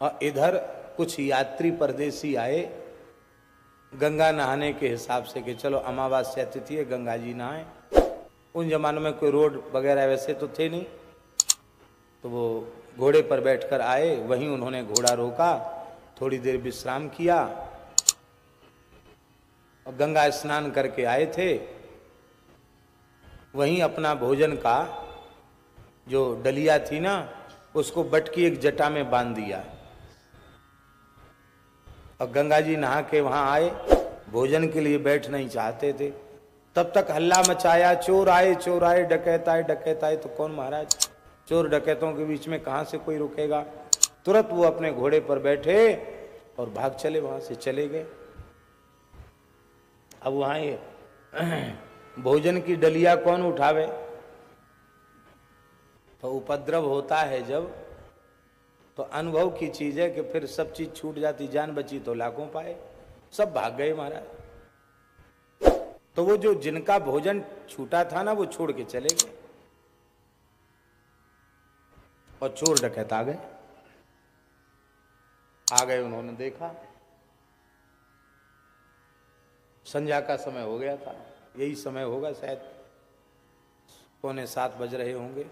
और इधर कुछ यात्री परदेसी आए गंगा नहाने के हिसाब से कि चलो अमावस्या तिथि है, गंगा जी नहाए। उन जमानों में कोई रोड वगैरह वैसे तो थे नहीं, तो वो घोड़े पर बैठकर आए। वहीं उन्होंने घोड़ा रोका, थोड़ी देर विश्राम किया और गंगा स्नान करके आए थे। वहीं अपना भोजन का जो डलिया थी ना, उसको बट की एक जटा में बांध दिया और गंगा जी नहा के वहां आए। भोजन के लिए बैठ नहीं चाहते थे, तब तक हल्ला मचाया, चोर आए, चोर आए, डकैत आए, डकैत आए। तो कौन महाराज, चोर डकैतों के बीच में कहां से कोई रुकेगा। तुरंत वो अपने घोड़े पर बैठे और भाग चले, वहां से चले गए। अब वहां ये भोजन की डलिया कौन उठावे। तो उपद्रव होता है जब, तो अनुभव की चीज है कि फिर सब चीज छूट जाती, जान बची तो लाखों पाए। सब भाग गए महाराज। तो वो जो जिनका भोजन छूटा था ना, वो छोड़ के चले गए और चोर डकैत आ गए। उन्होंने देखा संध्या का समय हो गया था, यही समय होगा शायद, 6:45 बज रहे होंगे।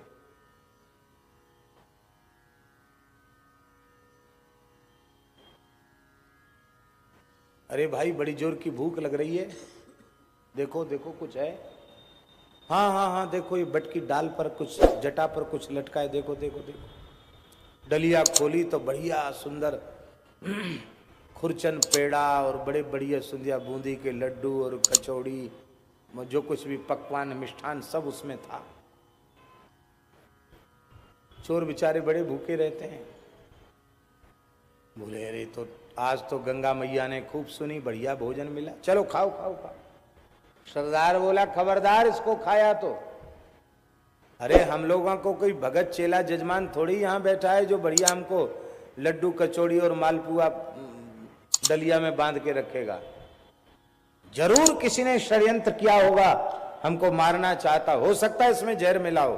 अरे भाई बड़ी जोर की भूख लग रही है, देखो देखो कुछ है। हाँ हाँ हाँ, देखो ये बट की डाल पर कुछ, जटा पर कुछ लटका है, देखो देखो देखो। डलिया खोली तो बढ़िया सुंदर खुरचन पेड़ा और बड़े बढ़िया सुंदिया बूंदी के लड्डू और कचौड़ी, जो कुछ भी पकवान मिष्ठान सब उसमें था। चोर बेचारे बड़े भूखे रहते हैं। बोले अरे तो आज तो गंगा मैया ने खूब सुनी, बढ़िया भोजन मिला, चलो खाओ खाओ खाओ। सरदार बोला खबरदार इसको खाया तो। अरे हम लोगों को कोई भगत चेला जजमान थोड़ी यहाँ बैठा है जो बढ़िया हमको लड्डू कचौड़ी और मालपुआ डलिया में बांध के रखेगा। जरूर किसी ने षड्यंत्र किया होगा, हमको मारना चाहता, हो सकता है इसमें जहर मिला हो।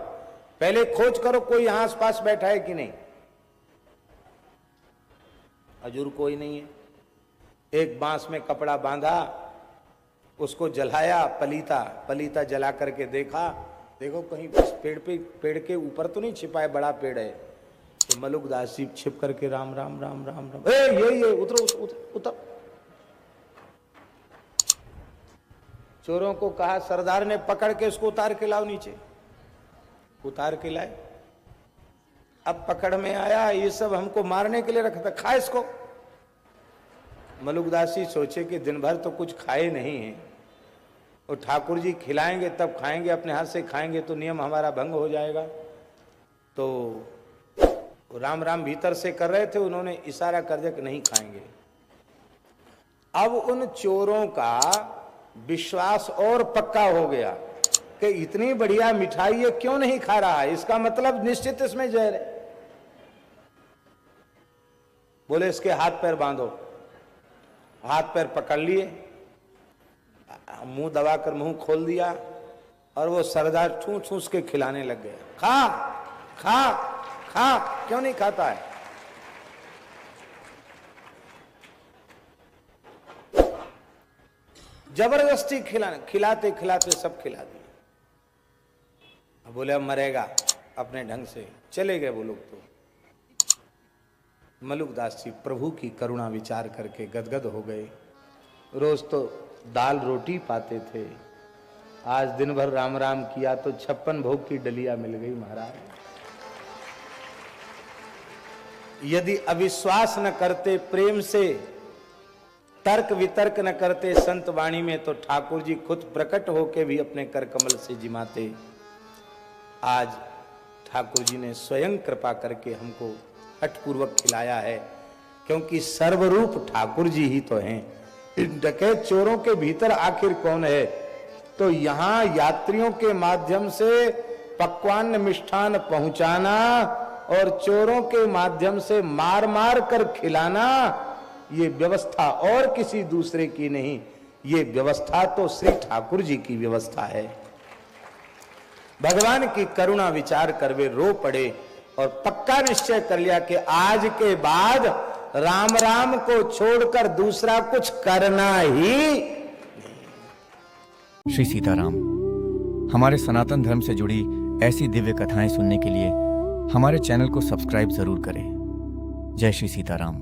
पहले खोज करो कोई यहाँ आसपास बैठा है कि नहीं। हजूर कोई नहीं है। एक बांस में कपड़ा बांधा, उसको जलाया, पलीता जला करके देखा, देखो कहीं पेड़ के ऊपर तो नहीं छिपा है, बड़ा पेड़ है। तो मलुकदास जी छिप करके राम राम राम राम राम, ये उतरो उतर। चोरों को कहा, सरदार ने पकड़ के उसको उतार के लाओ नीचे। उतार के लाए। अब पकड़ में आया, ये सब हमको मारने के लिए रखा था, खा इसको। मलुकदास जी सोचे कि दिन भर तो कुछ खाए नहीं है, और ठाकुर जी खिलाएंगे तब खाएंगे, अपने हाथ से खाएंगे तो नियम हमारा भंग हो जाएगा। तो राम राम भीतर से कर रहे थे, उन्होंने इशारा कर दिया कि नहीं खाएंगे। अब उन चोरों का विश्वास और पक्का हो गया कि इतनी बढ़िया मिठाई ये क्यों नहीं खा रहा है, इसका मतलब निश्चित इसमें जहर है। बोले इसके हाथ पैर बांधो। हाथ पैर पकड़ लिए, मुंह दबाकर मुंह खोल दिया और वो सरदार ठूस ठूस के खिलाने लग गया। खा खा खा, क्यों नहीं खाता है। जबरदस्ती खिलाते खिलाते सब खिला दिया। बोले अब मरेगा अपने ढंग से, चले गए वो लोग। तो मलुकदास जी प्रभु की करुणा विचार करके गदगद हो गए। रोज तो दाल रोटी पाते थे, आज दिन भर राम राम किया तो 56 भोग की डलिया मिल गई महाराज। यदि अविश्वास न करते, प्रेम से तर्क वितर्क न करते संत वाणी में, तो ठाकुर जी खुद प्रकट होके भी अपने कर कमल से जिमाते। आज ठाकुर जी ने स्वयं कृपा करके हमको हठपूर्वक खिलाया है, क्योंकि सर्वरूप ठाकुर जी ही तो हैं। डकैत चोरों के भीतर आखिर कौन है। तो यहाँ यात्रियों के माध्यम से पकवान मिष्ठान पहुंचाना और चोरों के माध्यम से मार मार कर खिलाना, ये व्यवस्था और किसी दूसरे की नहीं, ये व्यवस्था तो श्री ठाकुर जी की व्यवस्था है। भगवान की करुणा विचार कर वे रो पड़े और पक्का निश्चय कर लिया कि आज के बाद राम राम को छोड़कर दूसरा कुछ करना ही। श्री सीताराम। हमारे सनातन धर्म से जुड़ी ऐसी दिव्य कथाएं सुनने के लिए हमारे चैनल को सब्सक्राइब जरूर करें। जय श्री सीताराम।